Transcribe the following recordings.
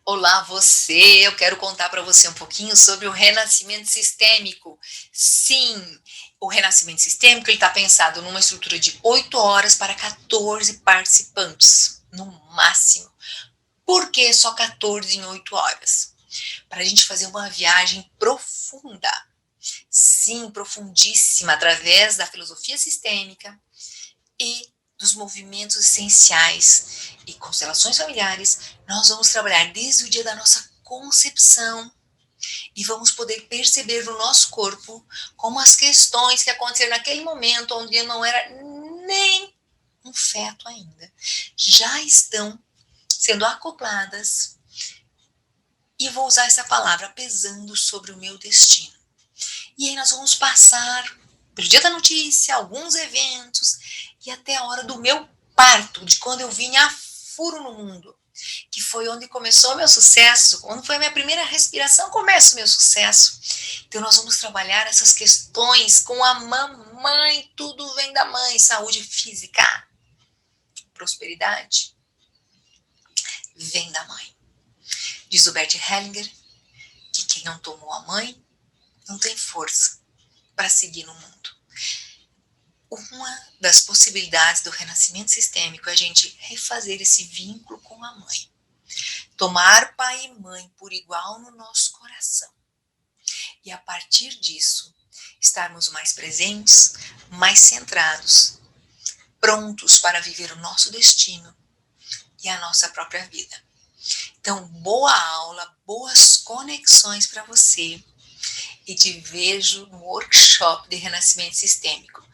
Olá, você! Eu quero contar para você um pouquinho sobre o renascimento sistêmico. Sim, o renascimento sistêmico está pensado numa estrutura de 8 horas para 14 participantes, no máximo. Por que só 14 em 8 horas? Para a gente fazer uma viagem profunda. Sim, profundíssima, através da filosofia sistêmica e dos movimentos essenciais e constelações familiares, nós vamos trabalhar desde o dia da nossa concepção e vamos poder perceber no nosso corpo como as questões que aconteceram naquele momento, onde não era nem um feto ainda, já estão sendo acopladas, e vou usar essa palavra, pesando sobre o meu destino. E aí nós vamos passar pelo dia da notícia, alguns eventos, e até a hora do meu parto, de quando eu vim a furo no mundo, que foi onde começou o meu sucesso, onde foi a minha primeira respiração, começa o meu sucesso. Então nós vamos trabalhar essas questões com a mamãe, tudo vem da mãe, saúde física, prosperidade, vem da mãe. Diz o Bert Hellinger que quem não tomou a mãe não tem força para seguir no mundo. Uma das possibilidades do renascimento sistêmico é a gente refazer esse vínculo com a mãe. Tomar pai e mãe por igual no nosso coração. E a partir disso, estarmos mais presentes, mais centrados, prontos para viver o nosso destino e a nossa própria vida. Então, boa aula, boas conexões para você. E te vejo no workshop de renascimento sistêmico.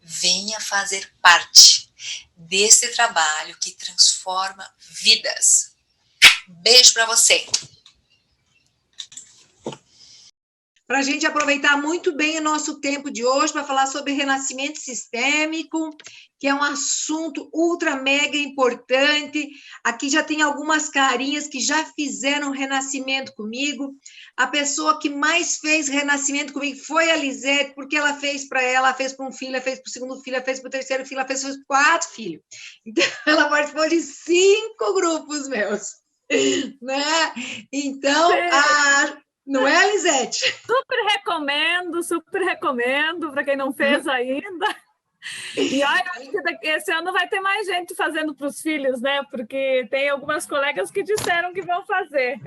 Venha fazer parte desse trabalho que transforma vidas. Beijo para você! Para a gente aproveitar muito bem o nosso tempo de hoje para falar sobre renascimento sistêmico, que é um assunto ultra mega importante. Aqui já tem algumas carinhas que já fizeram renascimento comigo. A pessoa que mais fez renascimento comigo foi a Lisete, porque ela fez para ela, fez para um filho, fez para o segundo filho, fez para o terceiro filho, fez para 4 filhos. Então, ela participou de 5 grupos meus. Né? Então, não é, Lisete? Super recomendo para quem não fez ainda. E olha, acho que esse ano vai ter mais gente fazendo para os filhos, né? Porque tem algumas colegas que disseram que vão fazer.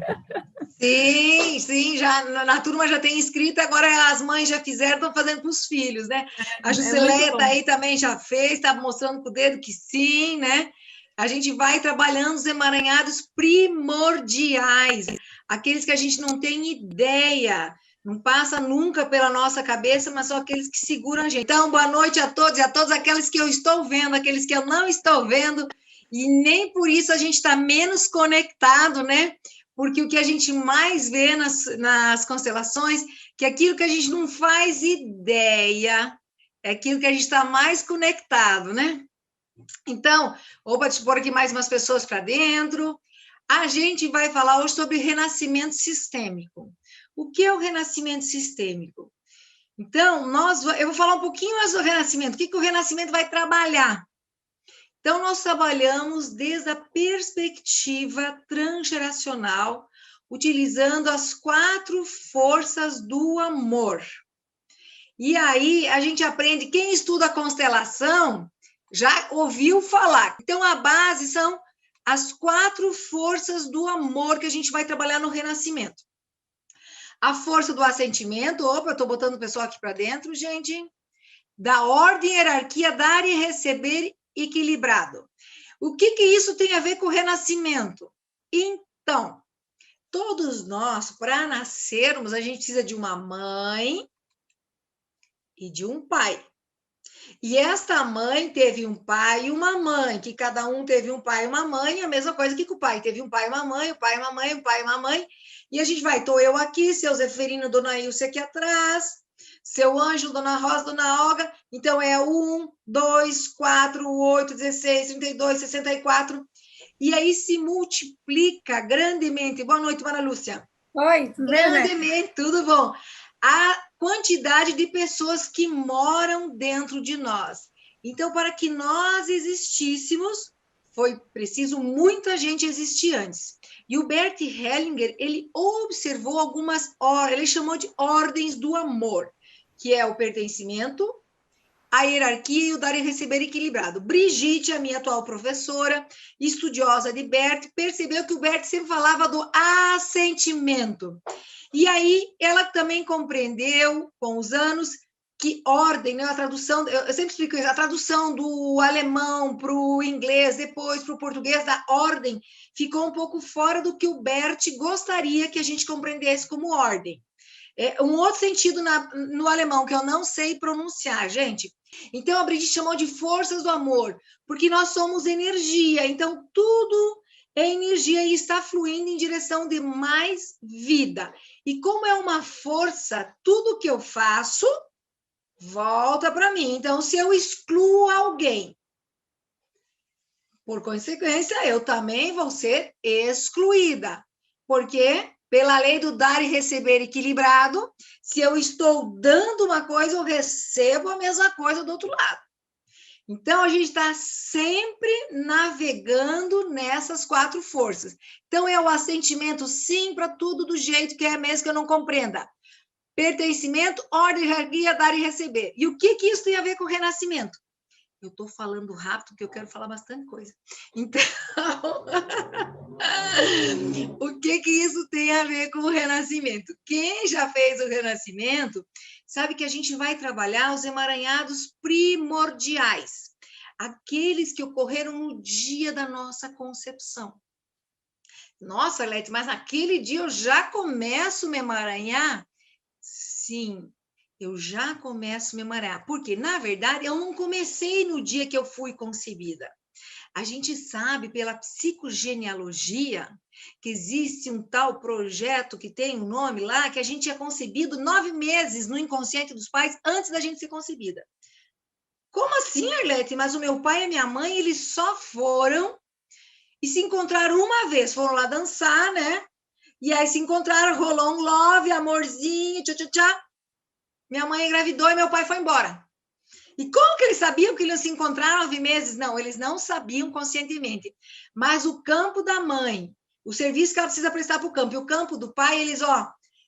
Sim, já na turma já tem inscrito, agora as mães já fizeram, estão fazendo para os filhos, né? A Jusceleia está aí também, já fez, está mostrando com o dedo que sim, né? A gente vai trabalhando os emaranhados primordiais, aqueles que a gente não tem ideia, não passa nunca pela nossa cabeça, mas são aqueles que seguram a gente. Então, boa noite a todos e a todas aqueles que eu estou vendo, aqueles que eu não estou vendo, e nem por isso a gente está menos conectado, né? Porque o que a gente mais vê nas constelações, que aquilo que a gente não faz ideia, é aquilo que a gente está mais conectado, né? Então, deixa eu pôr aqui mais umas pessoas para dentro. A gente vai falar hoje sobre renascimento sistêmico. O que é o renascimento sistêmico? Então, eu vou falar um pouquinho mais do renascimento. O que o renascimento vai trabalhar? Então, nós trabalhamos desde a perspectiva transgeracional, utilizando as 4 forças do amor. E aí, a gente aprende, quem estuda a constelação já ouviu falar. Então, a base são as 4 forças do amor que a gente vai trabalhar no renascimento. A força do assentimento, eu estou botando o pessoal aqui para dentro, gente, da ordem, hierarquia, dar e receber equilibrado. O que isso tem a ver com o renascimento? Então, todos nós, para nascermos, a gente precisa de uma mãe e de um pai. E esta mãe teve um pai e uma mãe, que cada um teve um pai e uma mãe, a mesma coisa que o pai teve um pai e uma mãe, o pai e uma mãe, o pai e uma mãe. E a gente vai, estou eu aqui, seu Zeferino, dona Ilse aqui atrás, seu Ângelo, dona Rosa, dona Olga. Então, é 1, 2, 4, 8, 16, 32, 64. E aí se multiplica grandemente. Boa noite, Ana Lúcia. Oi, tudo bem, grandemente, tudo bom. A quantidade de pessoas que moram dentro de nós. Então, para que nós existíssemos, foi preciso muita gente existir antes. E o Bert Hellinger, ele observou algumas, ele chamou de ordens do amor, que é o pertencimento, a hierarquia e o dar e receber equilibrado. Brigitte, a minha atual professora, estudiosa de Bert, percebeu que o Bert sempre falava do assentimento. E aí ela também compreendeu, com os anos, que ordem, né, a tradução, eu sempre explico isso, a tradução do alemão para o inglês, depois para o português, da ordem, ficou um pouco fora do que o Bert gostaria que a gente compreendesse como ordem. Um outro sentido no alemão, que eu não sei pronunciar, gente. Então, a Brigitte chamou de forças do amor, porque nós somos energia, então tudo é energia e está fluindo em direção de mais vida. E como é uma força, tudo que eu faço volta para mim. Então, se eu excluo alguém, por consequência, eu também vou ser excluída. Porque, pela lei do dar e receber equilibrado, se eu estou dando uma coisa, eu recebo a mesma coisa do outro lado. Então, a gente está sempre navegando nessas 4 forças. Então, é o assentimento, sim, para tudo do jeito que é, mesmo que eu não compreenda. Pertencimento, ordem, hierarquia, dar e receber. E o que isso tem a ver com o renascimento? Eu estou falando rápido, porque eu quero falar bastante coisa. Então, o que isso tem a ver com o renascimento? Quem já fez o renascimento sabe que a gente vai trabalhar os emaranhados primordiais, aqueles que ocorreram no dia da nossa concepção. Nossa, Arlete, mas naquele dia eu já começo a me emaranhar? Sim, eu já começo a me emaranhar, porque, na verdade, eu não comecei no dia que eu fui concebida. A gente sabe, pela psicogenealogia, que existe um tal projeto que tem um nome lá, que a gente é concebido 9 meses no inconsciente dos pais antes da gente ser concebida. Como assim, Arlete? Mas o meu pai e a minha mãe, eles só foram e se encontraram uma vez. Foram lá dançar, né? E aí se encontraram, rolou um love, amorzinho, tchá. Minha mãe engravidou e meu pai foi embora. E como que eles sabiam que eles se encontraram 9 meses? Não, eles não sabiam conscientemente. Mas o campo da mãe, o serviço que ela precisa prestar para o campo, e o campo do pai, eles,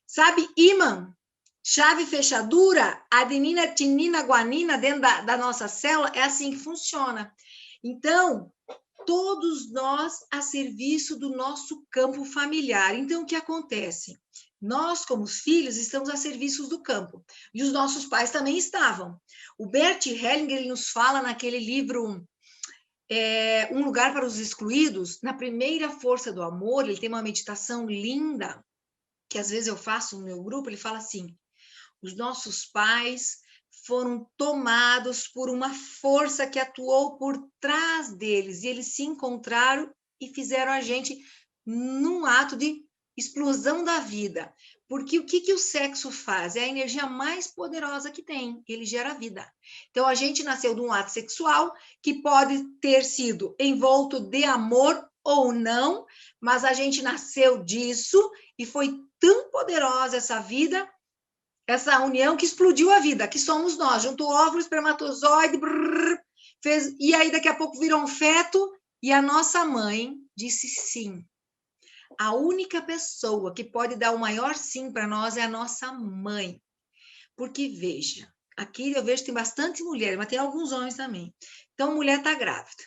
sabe, imã, chave fechadura, adenina, tinina, guanina, dentro da nossa célula, é assim que funciona. Então, todos nós a serviço do nosso campo familiar. Então, o que acontece? Nós, como filhos, estamos a serviço do campo. E os nossos pais também estavam. O Bert Hellinger, ele nos fala naquele livro Um Lugar para os Excluídos, na primeira força do amor, ele tem uma meditação linda, que às vezes eu faço no meu grupo, ele fala assim, os nossos pais foram tomados por uma força que atuou por trás deles, e eles se encontraram e fizeram a gente num ato de explosão da vida. Porque o que o sexo faz? É a energia mais poderosa que tem, ele gera vida. Então, a gente nasceu de um ato sexual que pode ter sido envolto de amor ou não, mas a gente nasceu disso e foi tão poderosa essa vida, essa união que explodiu a vida, que somos nós, juntou óvulo, espermatozoide, e aí daqui a pouco virou um feto, e a nossa mãe disse sim. A única pessoa que pode dar o maior sim para nós é a nossa mãe. Porque, veja, aqui eu vejo que tem bastante mulher, mas tem alguns homens também. Então, a mulher está grávida.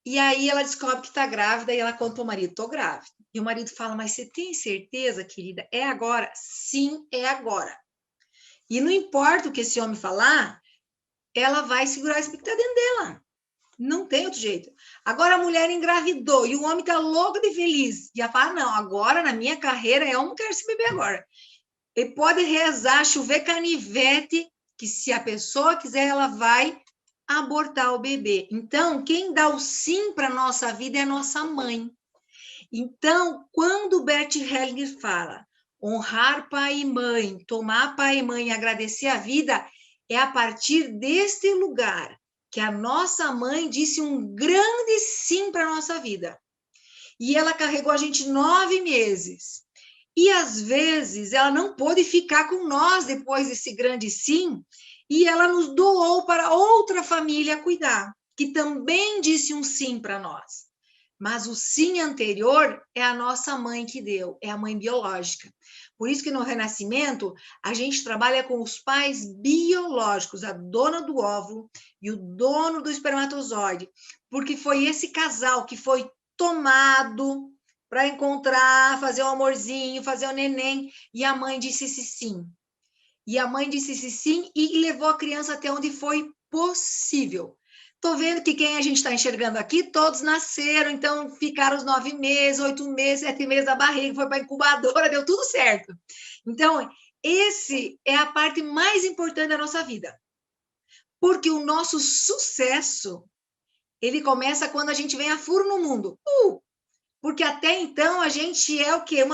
E aí ela descobre que está grávida e ela conta para o marido, estou grávida. E o marido fala, mas você tem certeza, querida? É agora? Sim, é agora. E não importa o que esse homem falar, ela vai segurar isso porque está dentro dela. Não tem outro jeito. Agora a mulher engravidou e o homem está louco de feliz. E ela fala, não, agora na minha carreira eu não quero esse bebê agora. Ele pode rezar, chover canivete, que se a pessoa quiser, ela vai abortar o bebê. Então, quem dá o sim para a nossa vida é a nossa mãe. Então, quando o Bert Hellinger fala honrar pai e mãe, tomar pai e mãe e agradecer a vida, é a partir deste lugar que a nossa mãe disse um grande sim para a nossa vida. E ela carregou a gente 9 meses. E, às vezes, ela não pôde ficar com nós depois desse grande sim, e ela nos doou para outra família cuidar. que também disse um sim para nós. Mas o sim anterior é a nossa mãe que deu, é a mãe biológica. Por isso que no Renascimento, a gente trabalha com os pais biológicos, a dona do óvulo e o dono do espermatozoide, porque foi esse casal que foi tomado para encontrar, fazer o amorzinho, fazer o neném, e a mãe disse sim. E a mãe disse sim e levou a criança até onde foi possível. Estou vendo que quem a gente está enxergando aqui, todos nasceram, então ficaram os 9 meses, 8 meses, 7 meses da barriga, foi para a incubadora, deu tudo certo. Então, esse é a parte mais importante da nossa vida. Porque o nosso sucesso, ele começa quando a gente vem a furo no mundo. Porque até então a gente é o quê?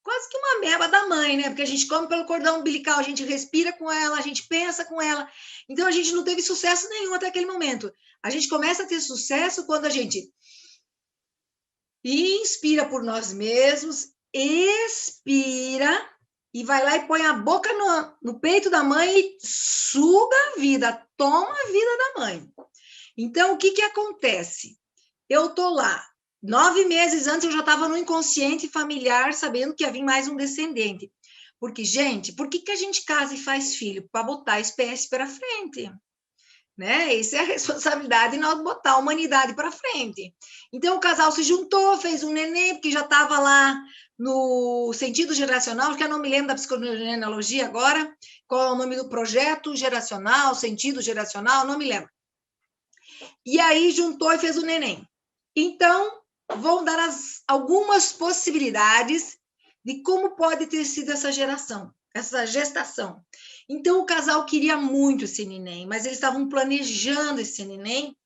Quase que uma meba da mãe, né? Porque a gente come pelo cordão umbilical, a gente respira com ela, a gente pensa com ela. Então, a gente não teve sucesso nenhum até aquele momento. A gente começa a ter sucesso quando a gente inspira por nós mesmos, expira e vai lá e põe a boca no peito da mãe e suga a vida, toma a vida da mãe. Então, o que acontece? Eu tô lá. 9 meses antes eu já estava no inconsciente familiar, sabendo que ia vir mais um descendente. Porque, gente, por que a gente casa e faz filho? Para botar a espécie para frente. Né? Essa é a responsabilidade de nós botar a humanidade para frente. Então, o casal se juntou, fez um neném, porque já estava lá no sentido geracional, que eu não me lembro da psicogenealogia agora, qual é o nome do projeto geracional, sentido geracional, não me lembro. E aí, juntou e fez o neném. Então, vão dar algumas possibilidades de como pode ter sido essa gestação. Então, o casal queria muito esse neném, mas eles estavam planejando esse neném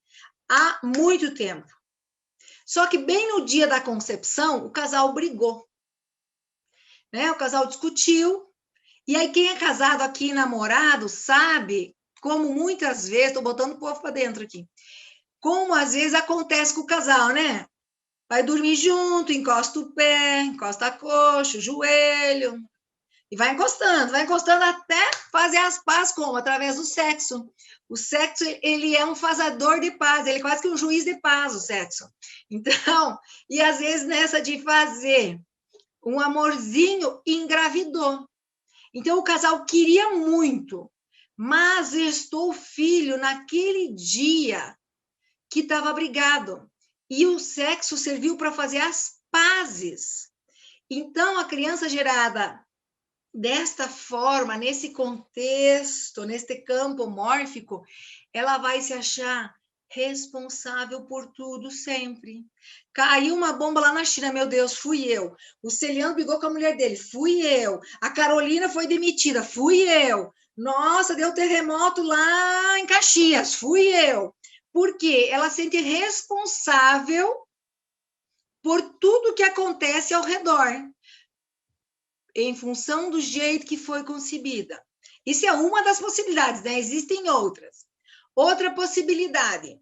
há muito tempo. Só que bem no dia da concepção, o casal brigou. Né? O casal discutiu, e aí quem é casado aqui, namorado, sabe como muitas vezes, estou botando o povo para dentro aqui, como às vezes acontece com o casal, né? Vai dormir junto, encosta o pé, encosta a coxa, o joelho, e vai encostando até fazer as pazes como? Através do sexo. O sexo, ele é um fazedor de paz, ele é quase que um juiz de paz, o sexo. Então, e às vezes nessa de fazer um amorzinho, engravidou. Então, o casal queria muito, mas gestou o filho naquele dia que estava brigado. E o sexo serviu para fazer as pazes. Então, a criança gerada desta forma, nesse contexto, neste campo mórfico, ela vai se achar responsável por tudo sempre. Caiu uma bomba lá na China, meu Deus, fui eu. O Celiano brigou com a mulher dele, fui eu. A Carolina foi demitida, fui eu. Nossa, deu terremoto lá em Caxias, fui eu. Porque ela se sente responsável por tudo que acontece ao redor, em função do jeito que foi concebida. Isso é uma das possibilidades, né? Existem outras. Outra possibilidade.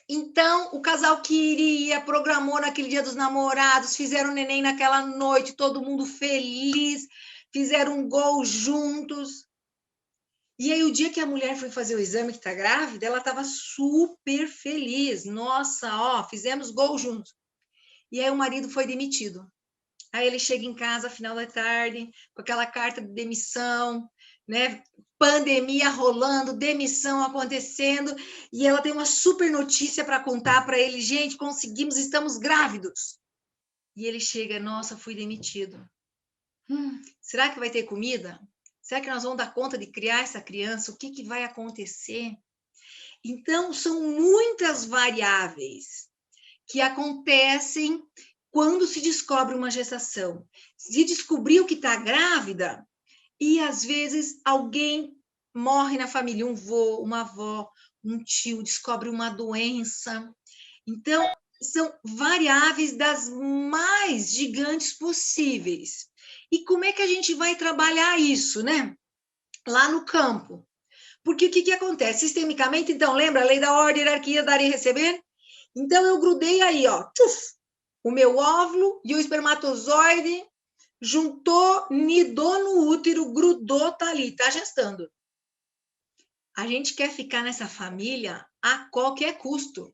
Então, o casal queria, programou naquele dia dos namorados, fizeram um neném naquela noite, todo mundo feliz, fizeram um gol juntos. E aí, o dia que a mulher foi fazer o exame que está grávida, ela estava super feliz. Nossa, ó, fizemos gol juntos. E aí, o marido foi demitido. Aí, ele chega em casa, final da tarde, com aquela carta de demissão, né? Pandemia rolando, demissão acontecendo. E ela tem uma super notícia para contar para ele. Gente, conseguimos, estamos grávidos. E ele chega, nossa, fui demitido. Será que vai ter comida? Será que nós vamos dar conta de criar essa criança? O que vai acontecer? Então, são muitas variáveis que acontecem quando se descobre uma gestação. Se descobriu que está grávida, e às vezes alguém morre na família, um vô, uma avó, um tio, descobre uma doença. Então, são variáveis das mais gigantes possíveis. E como é que a gente vai trabalhar isso, né? Lá no campo. Porque o que acontece? Sistemicamente, então, lembra a lei da ordem, hierarquia, dar e receber? Então, eu grudei aí, ó, tchuf, o meu óvulo e o espermatozoide juntou, nidou no útero, grudou, tá ali, tá gestando. A gente quer ficar nessa família a qualquer custo.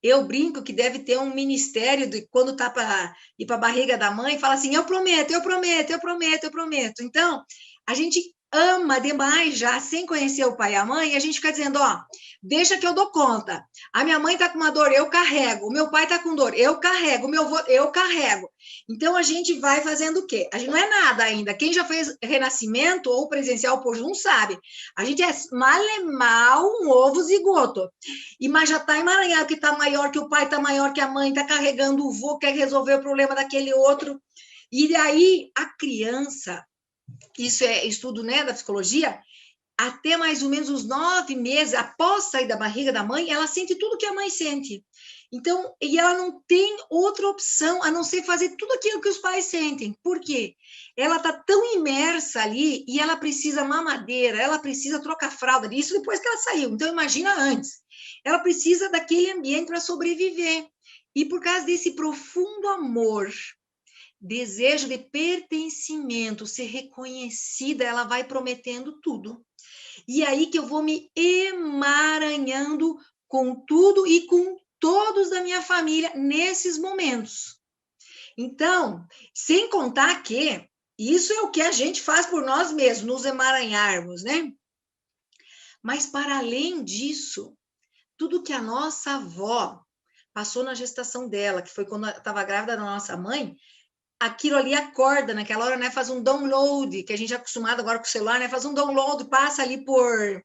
Eu brinco que deve ter um ministério de quando tá para ir para a barriga da mãe, fala assim: eu prometo, eu prometo, eu prometo, eu prometo. Então, a gente ama demais já, sem conhecer o pai e a mãe, e a gente fica dizendo: ó, deixa que eu dou conta. A minha mãe tá com uma dor, eu carrego. O meu pai tá com dor, eu carrego. O meu avô, eu carrego. Então, a gente vai fazendo o quê? A gente não é nada ainda. Quem já fez renascimento ou presencial por não sabe. A gente é mal um ovo zigoto. Mas já está emaranhado, que está maior que o pai, está maior que a mãe, está carregando o vô, quer resolver o problema daquele outro. E aí, a criança, isso é estudo, né, da psicologia, até mais ou menos os 9 meses, após sair da barriga da mãe, ela sente tudo que a mãe sente. Então, e ela não tem outra opção a não ser fazer tudo aquilo que os pais sentem. Por quê? Ela está tão imersa ali e ela precisa mamadeira, ela precisa trocar fralda, isso depois que ela saiu. Então, imagina antes. Ela precisa daquele ambiente para sobreviver. E por causa desse profundo amor, desejo de pertencimento, ser reconhecida, ela vai prometendo tudo. E aí que eu vou me emaranhando com tudo e com todos da minha família nesses momentos. Então, sem contar que isso é o que a gente faz por nós mesmos, nos emaranharmos, né? Mas, para além disso, tudo que a nossa avó passou na gestação dela, que foi quando estava grávida da nossa mãe, aquilo ali acorda naquela hora, né? Faz um download, que a gente é acostumado agora com o celular, né? Faz um download, passa ali por...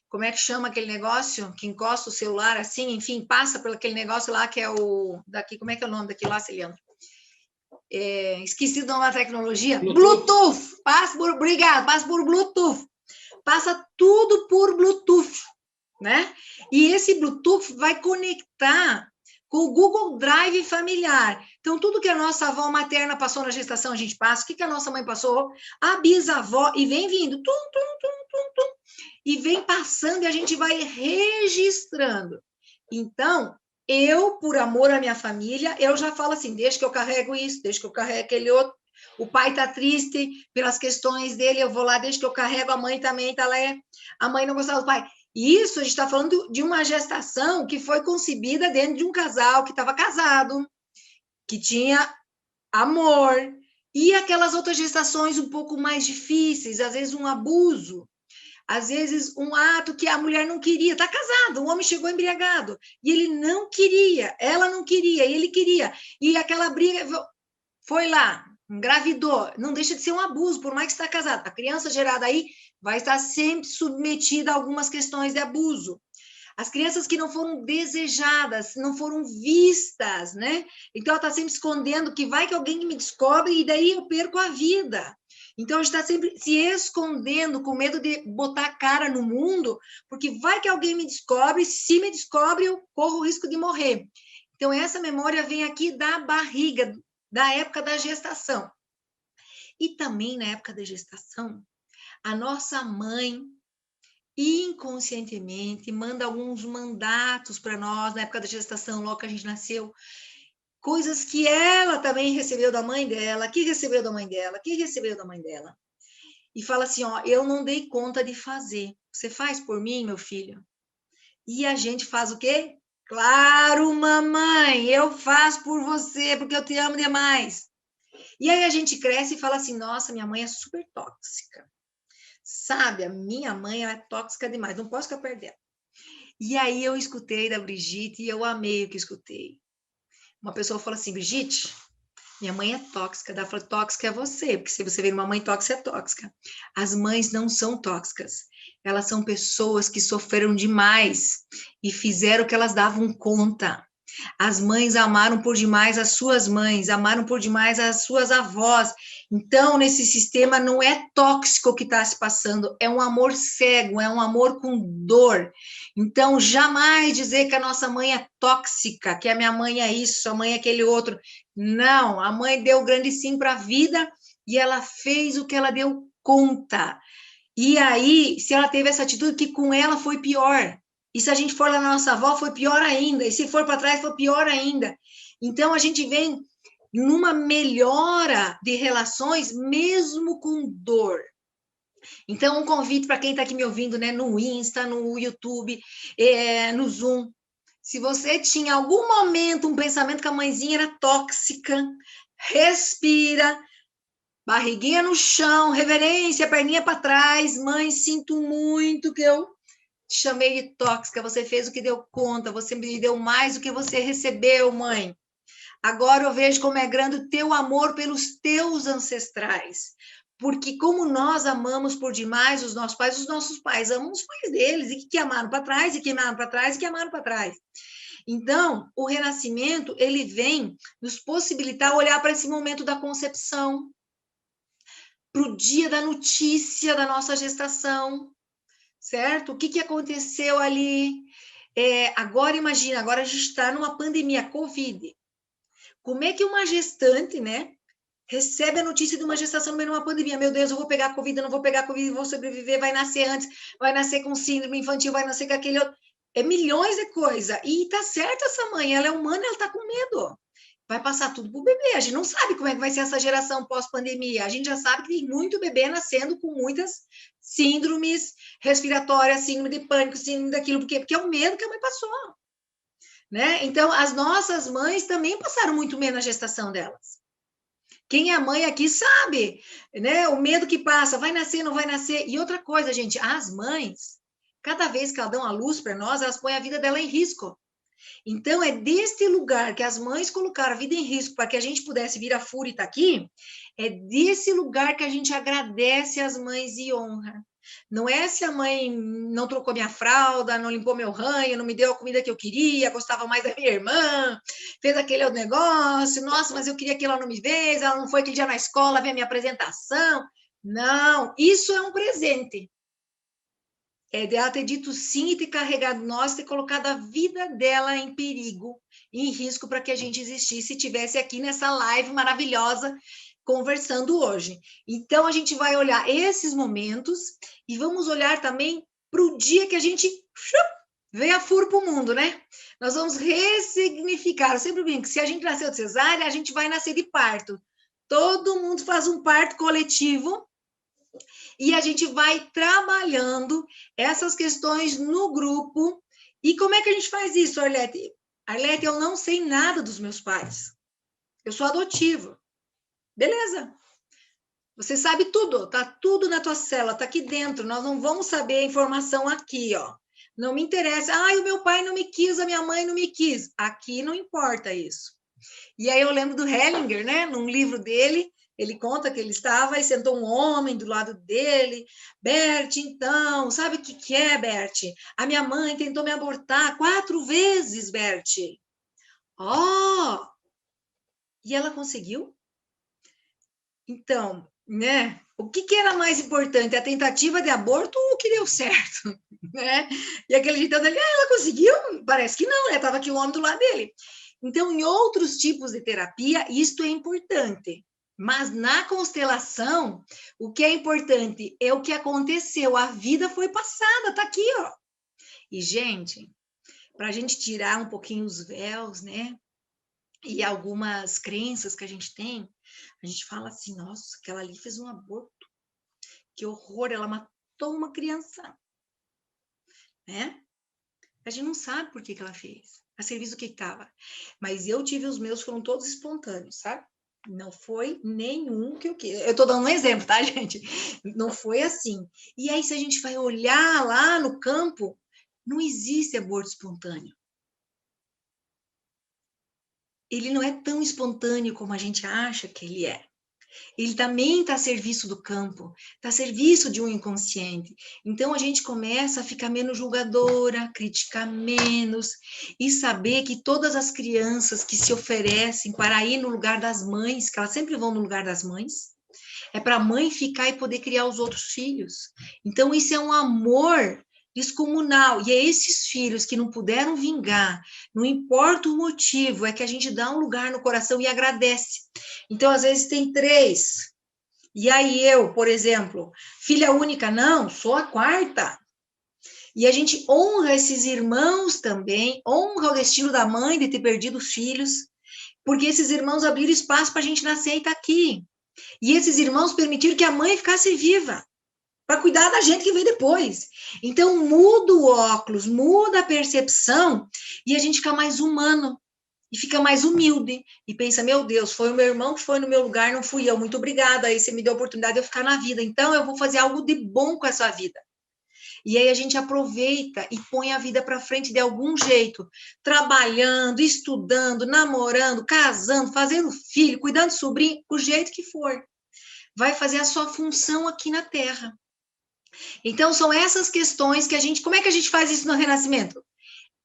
Como é que chama aquele negócio? Que encosta o celular assim, enfim, passa por aquele negócio lá que é o... Daqui, como é que é o nome daquilo lá, Celiano? Esqueci o nome da tecnologia. Bluetooth. Obrigado, passa por Bluetooth. Passa tudo por Bluetooth, né? E esse Bluetooth vai conectar com o Google Drive familiar. Então, tudo que a nossa avó materna passou na gestação, a gente passa. O que a nossa mãe passou? A bisavó. E vem vindo. E vem passando e a gente vai registrando. Então, eu, por amor à minha família, eu já falo assim, deixa que eu carrego isso, deixa que eu carrego aquele outro. O pai está triste pelas questões dele, eu vou lá, deixa que eu carrego, a mãe também está lá. A mãe não gostava do pai. Isso, a gente está falando de uma gestação que foi concebida dentro de um casal que estava casado, que tinha amor, e aquelas outras gestações um pouco mais difíceis, às vezes um abuso, às vezes um ato que a mulher não queria, está casado, o homem chegou embriagado, e ele não queria, ela não queria, ele queria, e aquela briga foi lá, engravidou, não deixa de ser um abuso, por mais que está casado. A criança gerada aí vai estar sempre submetida a algumas questões de abuso. As crianças que não foram desejadas, não foram vistas, né? Então, ela está sempre escondendo que vai que alguém me descobre e daí eu perco a vida. Então, a gente está sempre se escondendo com medo de botar a cara no mundo, porque vai que alguém me descobre, se me descobre, eu corro o risco de morrer. Então, essa memória vem aqui da barriga, da época da gestação. E também na época da gestação, a nossa mãe, inconscientemente, manda alguns mandatos para nós, na época da gestação, logo que a gente nasceu, coisas que ela também recebeu da mãe dela, que recebeu da mãe dela, que recebeu da mãe dela. E fala assim, ó, eu não dei conta de fazer. Você faz por mim, meu filho? E a gente faz o quê? Claro, mamãe, eu faço por você, porque eu te amo demais. E aí a gente cresce e fala assim, nossa, minha mãe é super tóxica. Sabe, a minha mãe é tóxica demais, não posso ficar perto dela. E aí eu escutei da Brigitte e eu amei o que escutei. Uma pessoa falou assim, Brigitte, minha mãe é tóxica. Ela falou, tóxica é você, porque se você vê uma mãe tóxica, é tóxica. As mães não são tóxicas. Elas são pessoas que sofreram demais e fizeram o que elas davam conta. As mães amaram por demais as suas mães, amaram por demais as suas avós. Então, nesse sistema, não é tóxico o que está se passando, é um amor cego, é um amor com dor. Então, jamais dizer que a nossa mãe é tóxica, que a minha mãe é isso, a mãe é aquele outro. Não, a mãe deu o grande sim para a vida e ela fez o que ela deu conta. E aí, se ela teve essa atitude, que com ela foi pior. E se a gente for lá na nossa avó, foi pior ainda. E se for para trás, foi pior ainda. Então, a gente vem numa melhora de relações, mesmo com dor. Então, um convite para quem está aqui me ouvindo, né, no Insta, no YouTube, no Zoom. Se você tinha algum momento um pensamento que a mãezinha era tóxica, respira, barriguinha no chão, reverência, perninha para trás. Mãe, sinto muito que eu te chamei de tóxica, você fez o que deu conta, você me deu mais do que você recebeu, mãe. Agora eu vejo como é grande o teu amor pelos teus ancestrais. Porque como nós amamos por demais os nossos pais amam os pais deles, e que amaram para trás, e que amaram para trás, e que amaram para trás. Então, o renascimento, ele vem nos possibilitar olhar para esse momento da concepção, para o dia da notícia da nossa gestação, certo? O que aconteceu ali? Agora, imagina, agora a gente está numa pandemia, Covid. Como é que uma gestante, né, recebe a notícia de uma gestação no meio de uma pandemia? Meu Deus, eu vou pegar Covid, eu não vou pegar Covid, vou sobreviver, vai nascer antes, vai nascer com síndrome infantil, vai nascer com aquele outro. É milhões de coisas. E tá certo essa mãe, ela é humana, ela tá com medo. Vai passar tudo pro bebê. A gente não sabe como é que vai ser essa geração pós-pandemia. A gente já sabe que tem muito bebê nascendo com muitas síndromes respiratórias, síndrome de pânico, síndrome daquilo, porque é o medo que a mãe passou. Né? Então, as nossas mães também passaram muito medo na gestação delas. Quem é mãe aqui sabe, né? O medo que passa, vai nascer, não vai nascer. E outra coisa, gente, as mães, cada vez que elas dão a luz para nós, elas põem a vida dela em risco. Então, é deste lugar que as mães colocaram a vida em risco para que a gente pudesse vir a fúria e estar aqui, é desse lugar que a gente agradece as mães e honra. Não é se a mãe não trocou minha fralda, não limpou meu ranho, não me deu a comida que eu queria, gostava mais da minha irmã, fez aquele outro negócio, nossa, mas eu queria que ela não me fez, ela não foi aquele dia na escola ver a minha apresentação. Não, isso é um presente. É de ela ter dito sim e ter carregado nós, ter colocado a vida dela em perigo, em risco para que a gente existisse e estivesse aqui nessa live maravilhosa conversando hoje. Então, a gente vai olhar esses momentos e vamos olhar também para o dia que a gente veio a furo para o mundo, né? Nós vamos ressignificar. Eu sempre brinco que se a gente nasceu de cesárea, a gente vai nascer de parto. Todo mundo faz um parto coletivo e a gente vai trabalhando essas questões no grupo. E como é que a gente faz isso, Arlete? Arlete, eu não sei nada dos meus pais. Eu sou adotiva. Beleza. Você sabe tudo, tá tudo na tua célula, tá aqui dentro. Nós não vamos saber a informação aqui, ó. Não me interessa. Ah, o meu pai não me quis, a minha mãe não me quis. Aqui não importa isso. E aí eu lembro do Hellinger, né? Num livro dele, ele conta que ele estava e sentou um homem do lado dele. Bert, então, sabe o que é, Bert? A minha mãe tentou me abortar 4 vezes, Bert. Oh! E ela conseguiu? Então, né? O que era mais importante, a tentativa de aborto ou o que deu certo, né? E aquele jeitão dele, ela conseguiu? Parece que não, né? Estava aqui o homem do lado dele. Então, em outros tipos de terapia, isto é importante. Mas na constelação, o que é importante é o que aconteceu, a vida foi passada, tá aqui, ó. E, gente, para a gente tirar um pouquinho os véus, né? E algumas crenças que a gente tem, a gente fala assim, nossa, aquela ali fez um aborto. Que horror, ela matou uma criança. Né? A gente não sabe por que ela fez. A serviço do que estava. Mas eu tive os meus, foram todos espontâneos, sabe? Não foi nenhum que eu quis. Eu estou dando um exemplo, tá, gente? Não foi assim. E aí, se a gente vai olhar lá no campo, não existe aborto espontâneo. Ele não é tão espontâneo como a gente acha que ele é. Ele também está a serviço do campo, está a serviço de um inconsciente. Então, a gente começa a ficar menos julgadora, criticar menos, e saber que todas as crianças que se oferecem para ir no lugar das mães, que elas sempre vão no lugar das mães, é para a mãe ficar e poder criar os outros filhos. Então, isso é um amor descomunal. E é esses filhos que não puderam vingar, não importa o motivo, é que a gente dá um lugar no coração e agradece. Então, às vezes, tem 3. E aí eu, por exemplo, filha única, não, sou a 4ª. E a gente honra esses irmãos também, honra o destino da mãe de ter perdido os filhos, porque esses irmãos abriram espaço para a gente nascer e estar aqui. E esses irmãos permitiram que a mãe ficasse viva. para cuidar da gente que vem depois. Então, muda o óculos, muda a percepção, e a gente fica mais humano, e fica mais humilde, e pensa, meu Deus, foi o meu irmão que foi no meu lugar, não fui eu, muito obrigada, aí você me deu a oportunidade de eu ficar na vida, então eu vou fazer algo de bom com essa vida. E aí a gente aproveita e põe a vida para frente de algum jeito, trabalhando, estudando, namorando, casando, fazendo filho, cuidando do sobrinho, o jeito que for. Vai fazer a sua função aqui na Terra. Então, são essas questões que a gente... Como é que a gente faz isso no Renascimento?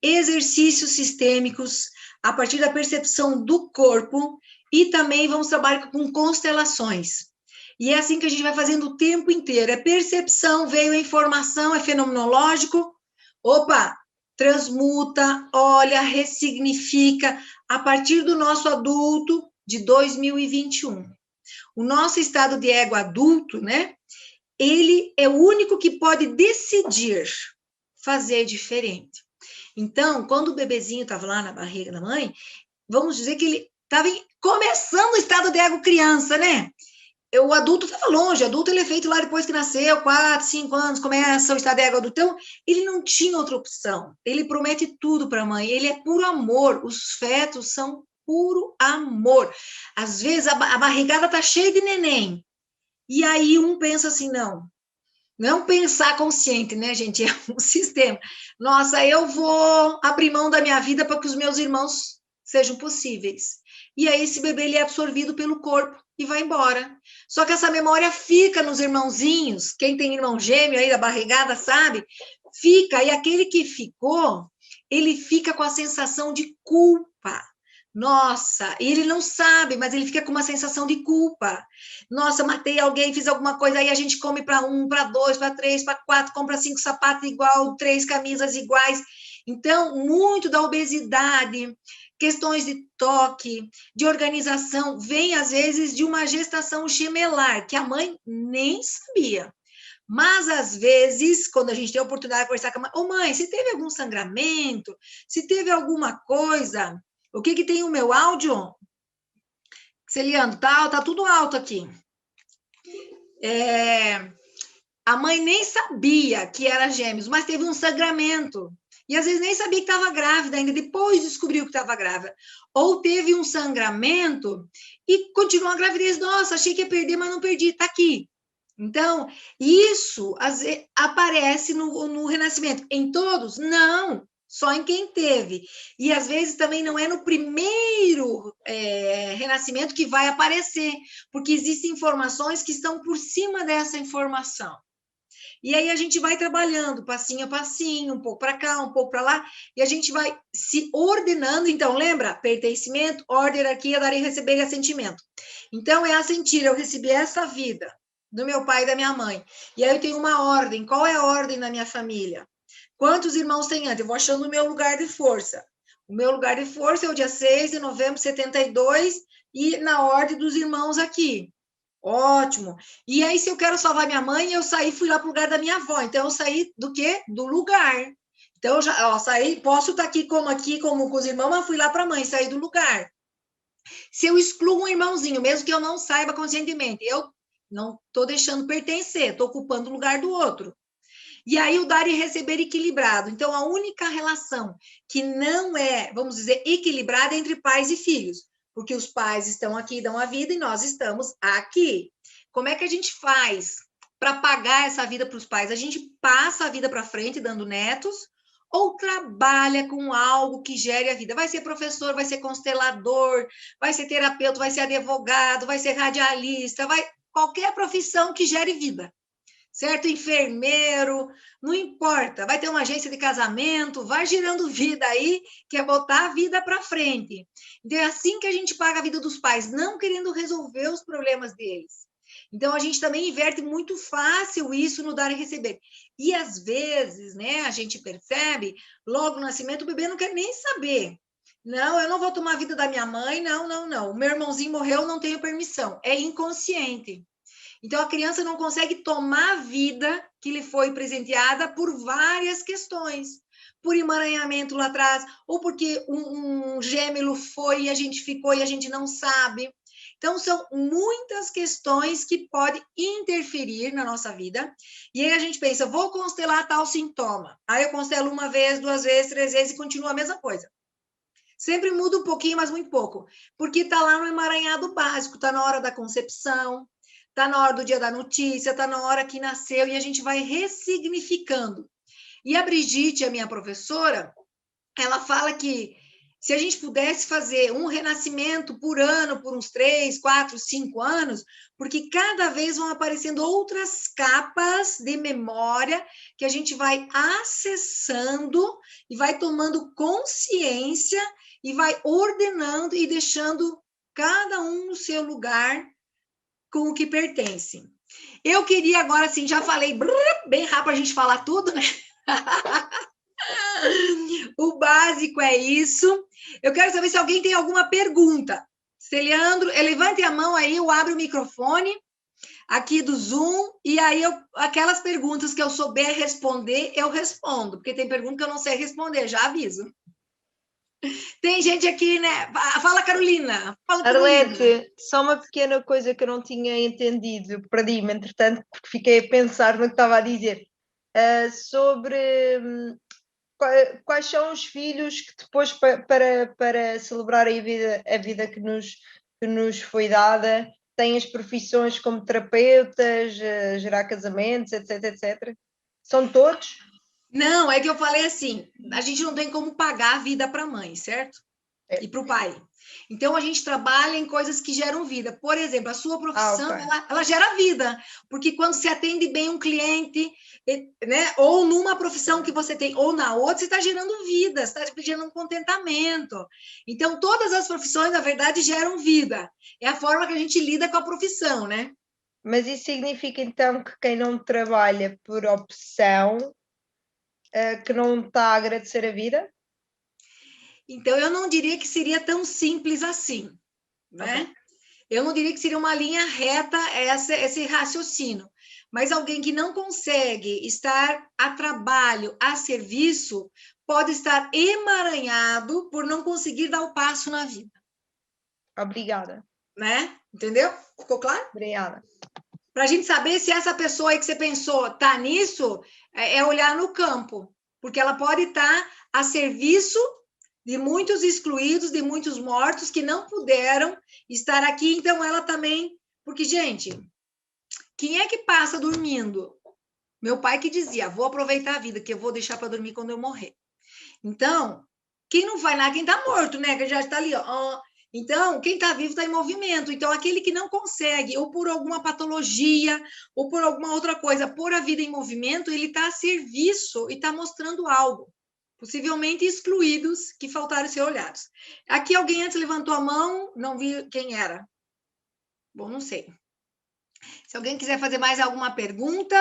Exercícios sistêmicos, a partir da percepção do corpo, e também vamos trabalhar com constelações. E é assim que a gente vai fazendo o tempo inteiro. É percepção, veio a informação, é fenomenológico. Opa, transmuta, olha, ressignifica, a partir do nosso adulto de 2021. O nosso estado de ego adulto, né? Ele é o único que pode decidir fazer diferente. Então, quando o bebezinho estava lá na barriga da mãe, vamos dizer que ele estava começando o estado de ego criança, né? O adulto estava longe, o adulto ele é feito lá depois que nasceu, 4, 5 anos, começa o estado de ego adulto. Então, ele não tinha outra opção. Ele promete tudo para a mãe, ele é puro amor. Os fetos são puro amor. Às vezes, a barrigada está cheia de neném. E aí um pensa assim, não pensar consciente, né, gente? É um sistema. Nossa, eu vou abrir mão da minha vida para que os meus irmãos sejam possíveis. E aí esse bebê ele é absorvido pelo corpo e vai embora. Só que essa memória fica nos irmãozinhos. Quem tem irmão gêmeo aí da barrigada sabe, fica. E aquele que ficou, ele fica com a sensação de culpa. Nossa, e ele não sabe, mas ele fica com uma sensação de culpa. Nossa, matei alguém, fiz alguma coisa, aí a gente come para 1, para 2, para 3, para 4, compra 5 sapatos igual, 3 camisas iguais. Então, muito da obesidade, questões de toque, de organização, vem às vezes de uma gestação gemelar, que a mãe nem sabia. Mas, às vezes, quando a gente tem a oportunidade de conversar com a mãe, ô mãe, se teve algum sangramento, se teve alguma coisa... O que tem o meu áudio? Celiano, tá tudo alto aqui. A mãe nem sabia que era gêmeos, mas teve um sangramento. E às vezes nem sabia que estava grávida, ainda depois descobriu que estava grávida. Ou teve um sangramento e continuou a gravidez. Nossa, achei que ia perder, mas não perdi, tá aqui. Então, isso aparece no Renascimento. Em todos? Não. Só em quem teve. E, às vezes, também não é no primeiro renascimento que vai aparecer, porque existem informações que estão por cima dessa informação. E aí a gente vai trabalhando, passinho a passinho, um pouco para cá, um pouco para lá, e a gente vai se ordenando. Então, lembra? Pertencimento, ordem, hierarquia, dar e receber e assentimento. Então, é assentir, eu recebi essa vida do meu pai e da minha mãe. E aí eu tenho uma ordem. Qual é a ordem da minha família? Quantos irmãos tem antes? Eu vou achando o meu lugar de força. O meu lugar de força é o dia 6 de novembro de 72 e na ordem dos irmãos aqui. Ótimo. E aí, se eu quero salvar minha mãe, eu saí, fui lá para o lugar da minha avó. Então, eu saí do quê? Do lugar. Então, eu já saí, posso estar aqui como com os irmãos, mas fui lá para a mãe, saí do lugar. Se eu excluo um irmãozinho, mesmo que eu não saiba conscientemente, eu não estou deixando pertencer, estou ocupando o lugar do outro. E aí o dar e receber equilibrado. Então, a única relação que não é, vamos dizer, equilibrada é entre pais e filhos, porque os pais estão aqui, dão a vida, e nós estamos aqui. Como é que a gente faz para pagar essa vida para os pais? A gente passa a vida para frente, dando netos, ou trabalha com algo que gere a vida? Vai ser professor, vai ser constelador, vai ser terapeuta, vai ser advogado, vai ser radialista, qualquer profissão que gere vida. Certo? Enfermeiro, não importa, vai ter uma agência de casamento, vai girando vida aí, que é botar a vida para frente. Então, é assim que a gente paga a vida dos pais, não querendo resolver os problemas deles. Então, a gente também inverte muito fácil isso no dar e receber. E, às vezes, né, a gente percebe, logo no nascimento, o bebê não quer nem saber. Não, eu não vou tomar a vida da minha mãe, não. O meu irmãozinho morreu, não tenho permissão. É inconsciente. Então, a criança não consegue tomar a vida que lhe foi presenteada por várias questões. Por emaranhamento lá atrás, ou porque um gêmeo foi e a gente ficou e a gente não sabe. Então, são muitas questões que podem interferir na nossa vida. E aí a gente pensa, vou constelar tal sintoma. Aí eu constelo 1 vez, 2 vezes, 3 vezes e continua a mesma coisa. Sempre muda um pouquinho, mas muito pouco. Porque está lá no emaranhado básico, está na hora da concepção, está na hora do dia da notícia, está na hora que nasceu, e a gente vai ressignificando. E a Brigitte, a minha professora, ela fala que se a gente pudesse fazer um renascimento por ano, por uns 3, 4, 5 anos, porque cada vez vão aparecendo outras capas de memória que a gente vai acessando e vai tomando consciência e vai ordenando e deixando cada um no seu lugar com o que pertence. Eu queria agora, assim, já falei bem rápido a gente falar tudo, né? O básico é isso. Eu quero saber se alguém tem alguma pergunta. Se Leandro, levante a mão aí, eu abro o microfone aqui do Zoom, e aí aquelas perguntas que eu souber responder, eu respondo, porque tem pergunta que eu não sei responder, já aviso. Tem gente aqui, né? Fala, Carolina. Fala, Arlete, só uma pequena coisa que eu não tinha entendido, perdi-me, entretanto, porque fiquei a pensar no que estava a dizer, sobre quais são os filhos que depois, para celebrar a vida que nos foi dada, têm as profissões como terapeutas, gerar casamentos, etc, etc. São todos? Não, é que eu falei assim, a gente não tem como pagar a vida para a mãe, certo? E para o pai. Então, a gente trabalha em coisas que geram vida. Por exemplo, a sua profissão, okay. ela gera vida. Porque quando você atende bem um cliente, né, ou numa profissão que você tem, ou na outra, você está gerando vida, você está gerando contentamento. Então, todas as profissões, na verdade, geram vida. É a forma que a gente lida com a profissão, né? Mas isso significa, então, que quem não trabalha por opção, que não está a agradecer a vida? Então, eu não diria que seria tão simples assim, né? Okay. Eu não diria que seria uma linha reta esse raciocínio, mas alguém que não consegue estar a trabalho, a serviço, pode estar emaranhado por não conseguir dar o passo na vida. Obrigada. Né? Entendeu? Ficou claro? Obrigada. Para a gente saber se essa pessoa aí que você pensou está nisso, é olhar no campo, porque ela pode estar a serviço de muitos excluídos, de muitos mortos que não puderam estar aqui, então ela também... Porque, gente, quem é que passa dormindo? Meu pai que dizia, vou aproveitar a vida, que eu vou deixar para dormir quando eu morrer. Então, quem não vai lá, quem está morto, né? Que já está ali, ó. Então, quem está vivo está em movimento. Então, aquele que não consegue, ou por alguma patologia, ou por alguma outra coisa, pôr a vida em movimento, ele está a serviço e está mostrando algo. Possivelmente excluídos, que faltaram ser olhados. Aqui alguém antes levantou a mão, não vi quem era. Bom, não sei. Se alguém quiser fazer mais alguma pergunta,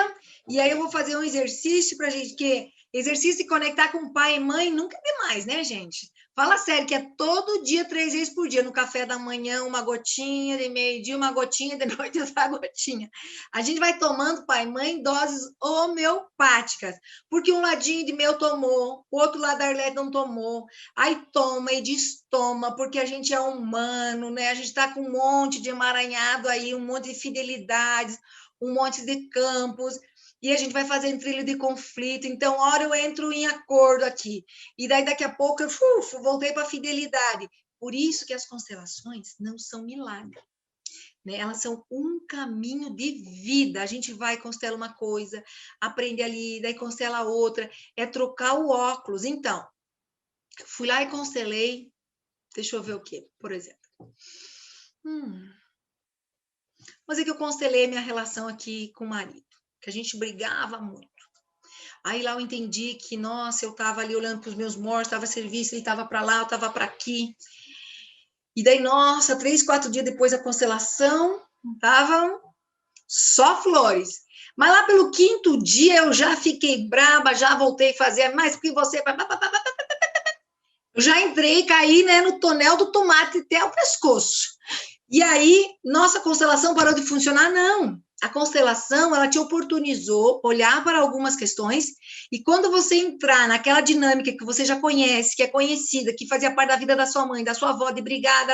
e aí eu vou fazer um exercício para a gente, que exercício de conectar com pai e mãe nunca é demais, né, gente? Fala sério, que é todo dia, 3 vezes por dia. No café da manhã, uma gotinha, de meio-dia, uma gotinha, de noite, outra gotinha. A gente vai tomando, pai e mãe, doses homeopáticas. Porque um ladinho de meu tomou, o outro lado da Arlete não tomou. Aí toma e destoma, porque a gente é humano, né? A gente está com um monte de emaranhado aí, um monte de fidelidades, um monte de campos... E a gente vai fazendo trilho de conflito. Então, hora eu entro em acordo aqui. E daí, daqui a pouco, eu voltei para a fidelidade. Por isso que as constelações não são milagre. Né? Elas são um caminho de vida. A gente vai, constela uma coisa, aprende ali, daí constela outra. É trocar o óculos. Então, fui lá e constelei. Deixa eu ver o quê, por exemplo. Mas é que eu constelei minha relação aqui com o marido. Que a gente brigava muito. Aí lá eu entendi que, nossa, eu estava ali olhando para os meus mortos, estava a serviço, ele estava para lá, eu estava para aqui. E daí, nossa, 3, 4 dias depois da constelação, estavam só flores. Mas lá pelo 5º dia eu já fiquei braba, já voltei a fazer, mas porque você... Eu já entrei, caí, né, no tonel do tomate até o pescoço. E aí, nossa constelação parou de funcionar? Não. A constelação, ela te oportunizou olhar para algumas questões, e quando você entrar naquela dinâmica que você já conhece, que é conhecida, que fazia parte da vida da sua mãe, da sua avó, de brigada,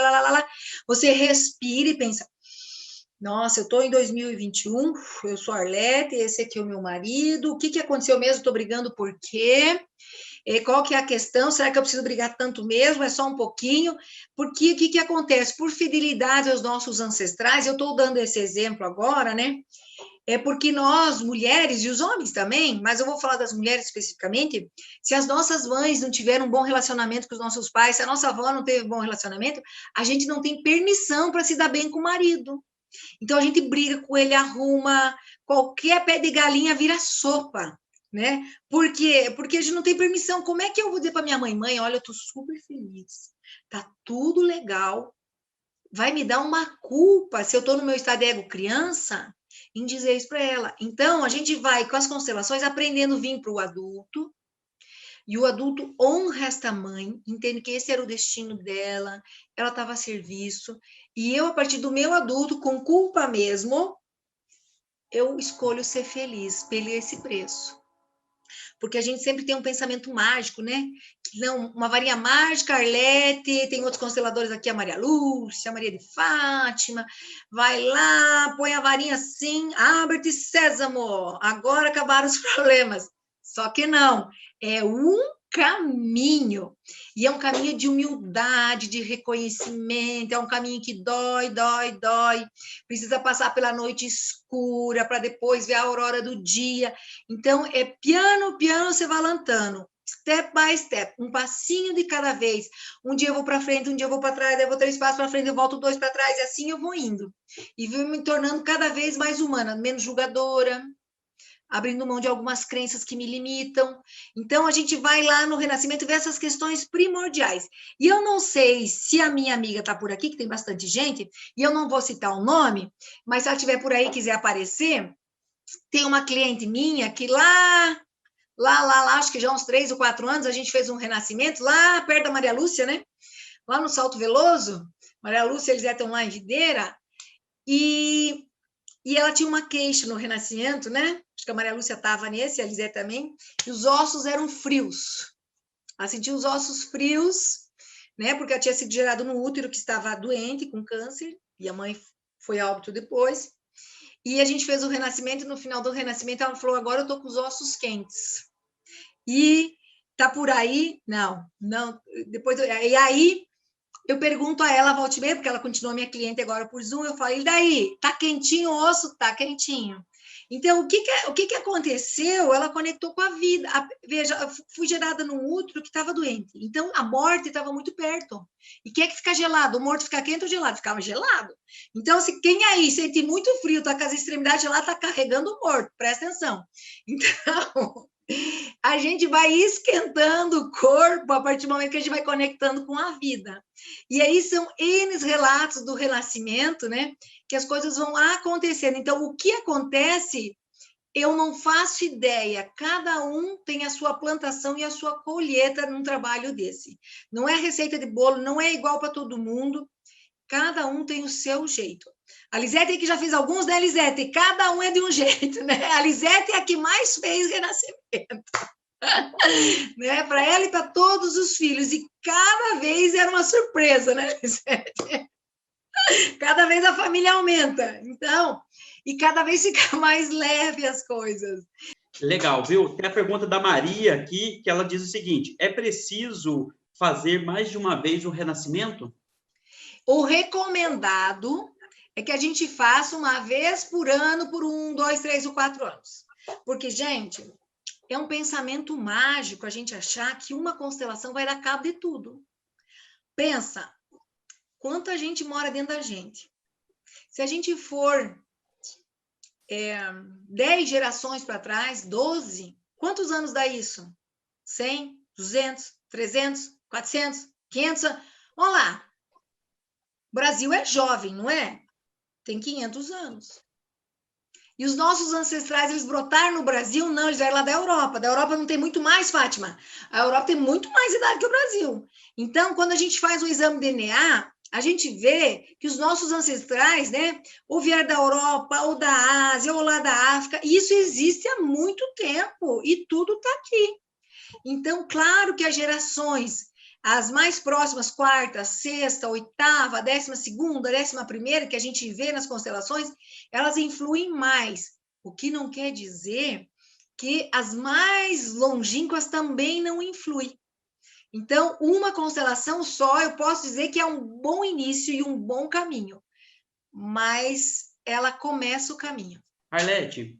você respira e pensa, nossa, eu estou em 2021, eu sou a Arlete, esse aqui é o meu marido, o que aconteceu mesmo? Estou brigando por quê? Qual que é a questão? Será que eu preciso brigar tanto mesmo? É só um pouquinho? Porque o que acontece? Por fidelidade aos nossos ancestrais, eu estou dando esse exemplo agora, né? É porque nós, mulheres, e os homens também, mas eu vou falar das mulheres especificamente, se as nossas mães não tiveram um bom relacionamento com os nossos pais, se a nossa avó não teve um bom relacionamento, a gente não tem permissão para se dar bem com o marido. Então, a gente briga com ele, arruma, qualquer pé de galinha vira sopa, né? Por quê? Porque a gente não tem permissão. Como é que eu vou dizer para minha mãe, mãe, olha, eu estou super feliz, tá tudo legal, vai me dar uma culpa se eu estou no meu estado de ego criança em dizer isso para ela. Então, a gente vai, com as constelações, aprendendo a vir para o adulto, e o adulto honra esta mãe, entende que esse era o destino dela, ela estava a serviço, e eu, a partir do meu adulto, com culpa mesmo, eu escolho ser feliz, pelo esse preço. Porque a gente sempre tem um pensamento mágico, né? Não, uma varinha mágica, Arlete, tem outros consteladores aqui, a Maria Lúcia, a Maria de Fátima, vai lá, põe a varinha assim, abre-te, sésamo, agora acabaram os problemas. Só que não, é um caminho, e é um caminho de humildade, de reconhecimento, é um caminho que dói, precisa passar pela noite escura, para depois ver a aurora do dia, então é piano, você vai lantando, step by step, um passinho de cada vez, um dia eu vou para frente, um dia eu vou para trás, eu vou 3 passos para frente, eu volto 2 para trás, e assim eu vou indo, e vou me tornando cada vez mais humana, menos julgadora, abrindo mão de algumas crenças que me limitam. Então, a gente vai lá no Renascimento ver essas questões primordiais. E eu não sei se a minha amiga está por aqui, que tem bastante gente, e eu não vou citar o nome, mas se ela estiver por aí e quiser aparecer, tem uma cliente minha que lá, acho que já há uns 3 ou 4 anos, a gente fez um renascimento lá perto da Maria Lúcia, né? Lá no Salto Veloso, Maria Lúcia, eles estão lá em Videira, e ela tinha uma queixa no renascimento, né? Acho que a Maria Lúcia estava nesse, a Lisé também, e os ossos eram frios. Ela sentia os ossos frios, né? Porque ela tinha sido gerado no útero, que estava doente, com câncer, e a mãe foi a óbito depois. E a gente fez o renascimento, e no final do renascimento ela falou, agora eu tô com os ossos quentes. E tá por aí? Não. Depois, e aí eu pergunto a ela, volta e meia, porque ela continua minha cliente agora por Zoom, eu falo, e daí? Tá quentinho o osso? Tá quentinho. Então, o que aconteceu? Ela conectou com a vida. Veja, fui gerada num útero que estava doente. Então, a morte estava muito perto. E quem é que fica gelado? O morto fica quente ou gelado? Ficava gelado. Então, se quem aí sente muito frio, está com as extremidades geladas, está carregando o morto. Presta atenção. Então, a gente vai esquentando o corpo a partir do momento que a gente vai conectando com a vida. E aí são N relatos do renascimento, né? Que as coisas vão acontecendo. Então, o que acontece, eu não faço ideia. Cada um tem a sua plantação e a sua colheita num trabalho desse. Não é receita de bolo, não é igual para todo mundo. Cada um tem o seu jeito. A Lisete que já fez alguns, né, Lisete? Cada um é de um jeito, né? A Lisete é a que mais fez renascimento. Né? Para ela e para todos os filhos. E cada vez era uma surpresa, né, Lisete? Cada vez a família aumenta. Então, e cada vez fica mais leve as coisas. Legal, viu? Tem a pergunta da Maria aqui, que ela diz o seguinte, é preciso fazer mais de uma vez o renascimento? O recomendado é que a gente faça uma vez por ano, por 1, 2, 3 ou 4 anos. Porque, gente, é um pensamento mágico a gente achar que uma constelação vai dar cabo de tudo. Pensa, quanta gente mora dentro da gente. Se a gente for 10 gerações para trás, 12, quantos anos dá isso? 100, 200, 300, 400, 500? Vamos lá. O Brasil é jovem, não é? Tem 500 anos. E os nossos ancestrais, eles brotaram no Brasil? Não, eles eram lá da Europa. Da Europa não tem muito mais, Fátima. A Europa tem muito mais idade que o Brasil. Então, quando a gente faz o exame DNA, a gente vê que os nossos ancestrais, né, ou vieram da Europa, ou da Ásia, ou lá da África, e isso existe há muito tempo, e tudo está aqui. Então, claro que as gerações, as mais próximas, quarta, sexta, oitava, 12ª, 11ª, que a gente vê nas constelações, elas influem mais. O que não quer dizer que as mais longínquas também não influem. Então, uma constelação só, eu posso dizer que é um bom início e um bom caminho, mas ela começa o caminho. Arlete,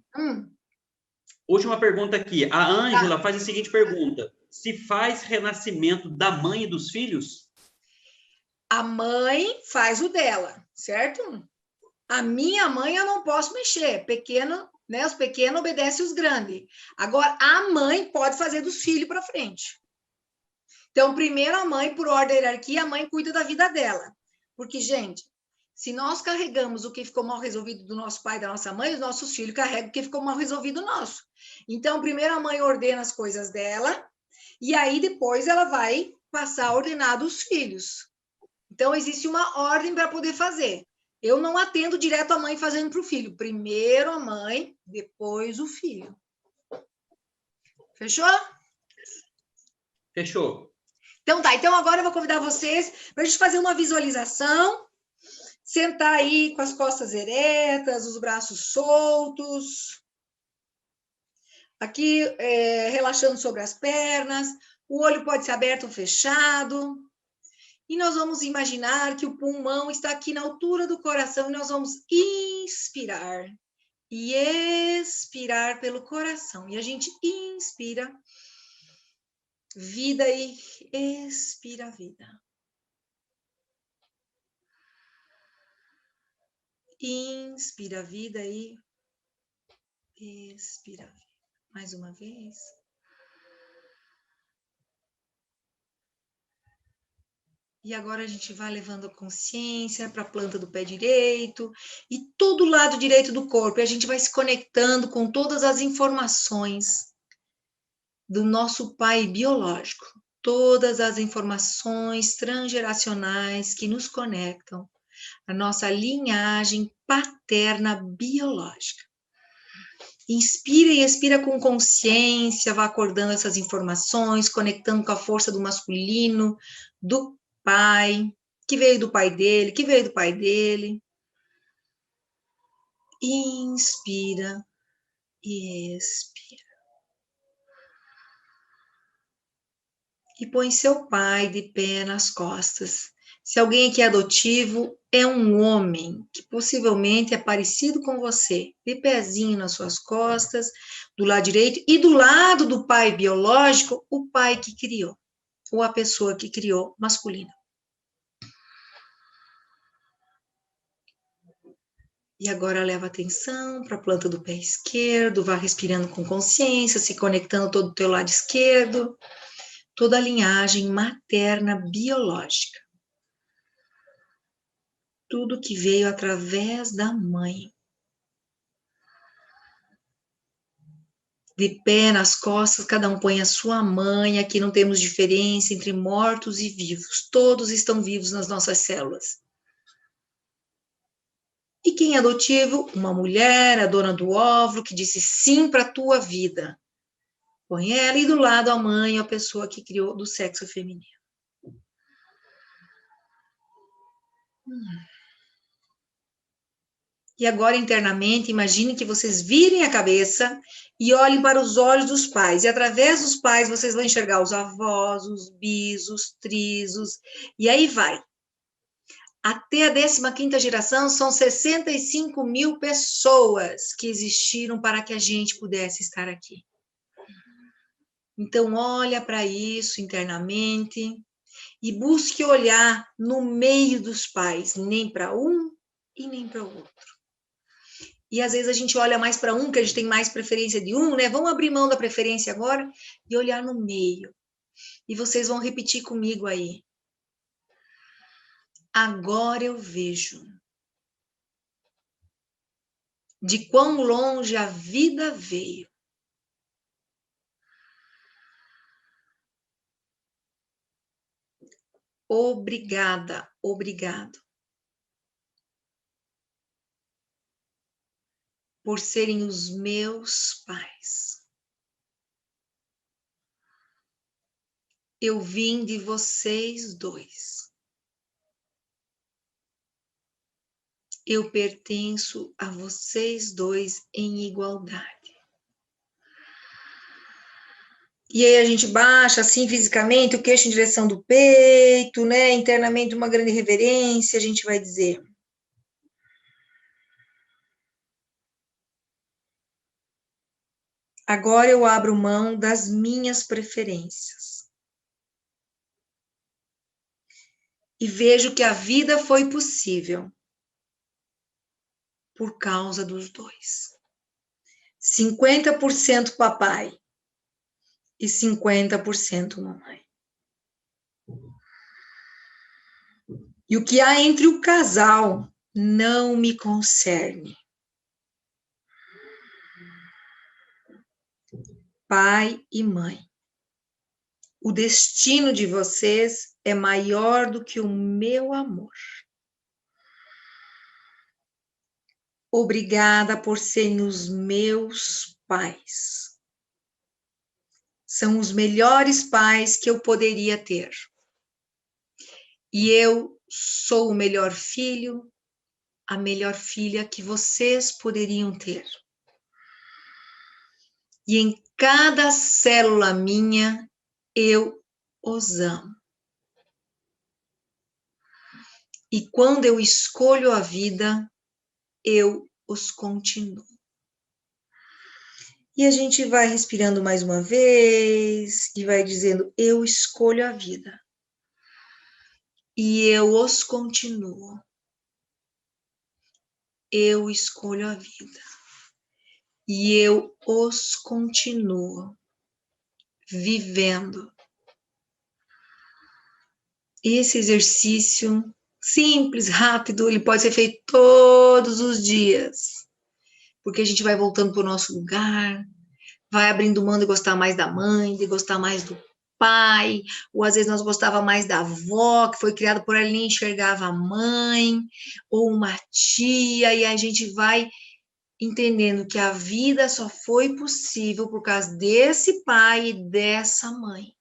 última pergunta aqui. A Ângela faz a seguinte pergunta: se faz renascimento da mãe e dos filhos? A mãe faz o dela, certo? A minha mãe eu não posso mexer. Pequeno, né? Os pequenos obedecem os grandes. Agora, a mãe pode fazer dos filhos para frente. Então, primeiro a mãe, por ordem da hierarquia, a mãe cuida da vida dela. Porque, gente, se nós carregamos o que ficou mal resolvido do nosso pai e da nossa mãe, os nossos filhos carregam o que ficou mal resolvido nosso. Então, primeiro a mãe ordena as coisas dela, e aí depois ela vai passar a ordenar dos filhos. Então, existe uma ordem para poder fazer. Eu não atendo direto a mãe fazendo para o filho. Primeiro a mãe, depois o filho. Fechou? Fechou. Então tá, então agora eu vou convidar vocês para a gente fazer uma visualização, sentar aí com as costas eretas, os braços soltos, aqui relaxando sobre as pernas, o olho pode ser aberto ou fechado, e nós vamos imaginar que o pulmão está aqui na altura do coração, e nós vamos inspirar e expirar pelo coração, e a gente inspira vida e expira vida. Inspira a vida e expira a vida. Mais uma vez. E agora a gente vai levando a consciência para a planta do pé direito e todo o lado direito do corpo. E a gente vai se conectando com todas as informações do nosso pai biológico. Todas as informações transgeracionais que nos conectam à nossa linhagem paterna biológica. Inspira e expira com consciência, vá acordando essas informações, conectando com a força do masculino, do pai, que veio do pai dele, que veio do pai dele. Inspira e expira. E põe seu pai de pé nas costas. Se alguém aqui é adotivo, é um homem que possivelmente é parecido com você, de pezinho nas suas costas, do lado direito, e do lado do pai biológico, o pai que criou, ou a pessoa que criou, masculina. E agora leva atenção para a planta do pé esquerdo, vá respirando com consciência, se conectando todo o teu lado esquerdo, toda a linhagem materna biológica. Tudo que veio através da mãe. De pé nas costas, cada um põe a sua mãe. Aqui não temos diferença entre mortos e vivos. Todos estão vivos nas nossas células. E quem é adotivo? Uma mulher, a dona do óvulo, que disse sim para a tua vida. Põe ela e do lado a mãe, a pessoa que criou do sexo feminino. E agora, internamente, imagine que vocês virem a cabeça e olhem para os olhos dos pais. E através dos pais, vocês vão enxergar os avós, os bis, os tris, e aí vai. Até a 15ª geração, são 65 mil pessoas que existiram para que a gente pudesse estar aqui. Então, olha para isso internamente e busque olhar no meio dos pais, nem para um e nem para o outro. E às vezes a gente olha mais para um, que a gente tem mais preferência de um, né? Vamos abrir mão da preferência agora e olhar no meio. E vocês vão repetir comigo aí. Agora eu vejo de quão longe a vida veio. Obrigada, obrigado por serem os meus pais. Eu vim de vocês dois. Eu pertenço a vocês dois em igualdade. E aí a gente baixa assim fisicamente o queixo em direção do peito, né? Internamente uma grande reverência, a gente vai dizer: agora eu abro mão das minhas preferências. E vejo que a vida foi possível por causa dos dois. 50% papai e 50% mamãe. E o que há entre o casal não me concerne. Pai e mãe, o destino de vocês é maior do que o meu amor. Obrigada por serem os meus pais. São os melhores pais que eu poderia ter. E eu sou o melhor filho, a melhor filha que vocês poderiam ter. E em cada célula minha, eu os amo. E quando eu escolho a vida, eu os continuo. E a gente vai respirando mais uma vez e vai dizendo: eu escolho a vida. E eu os continuo. Eu escolho a vida. E eu os continuo vivendo. Esse exercício simples, rápido, ele pode ser feito todos os dias. Porque a gente vai voltando para o nosso lugar, vai abrindo mão de gostar mais da mãe, de gostar mais do pai, ou às vezes nós gostava mais da avó, que foi criada por ela e nem enxergava a mãe, ou uma tia, e a gente vai entendendo que a vida só foi possível por causa desse pai e dessa mãe.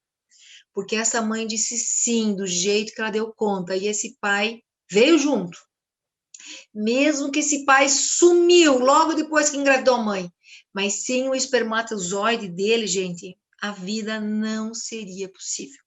Porque essa mãe disse sim, do jeito que ela deu conta, e esse pai veio junto. Mesmo que esse pai sumiu logo depois que engravidou a mãe, mas sem o espermatozoide dele, gente, a vida não seria possível.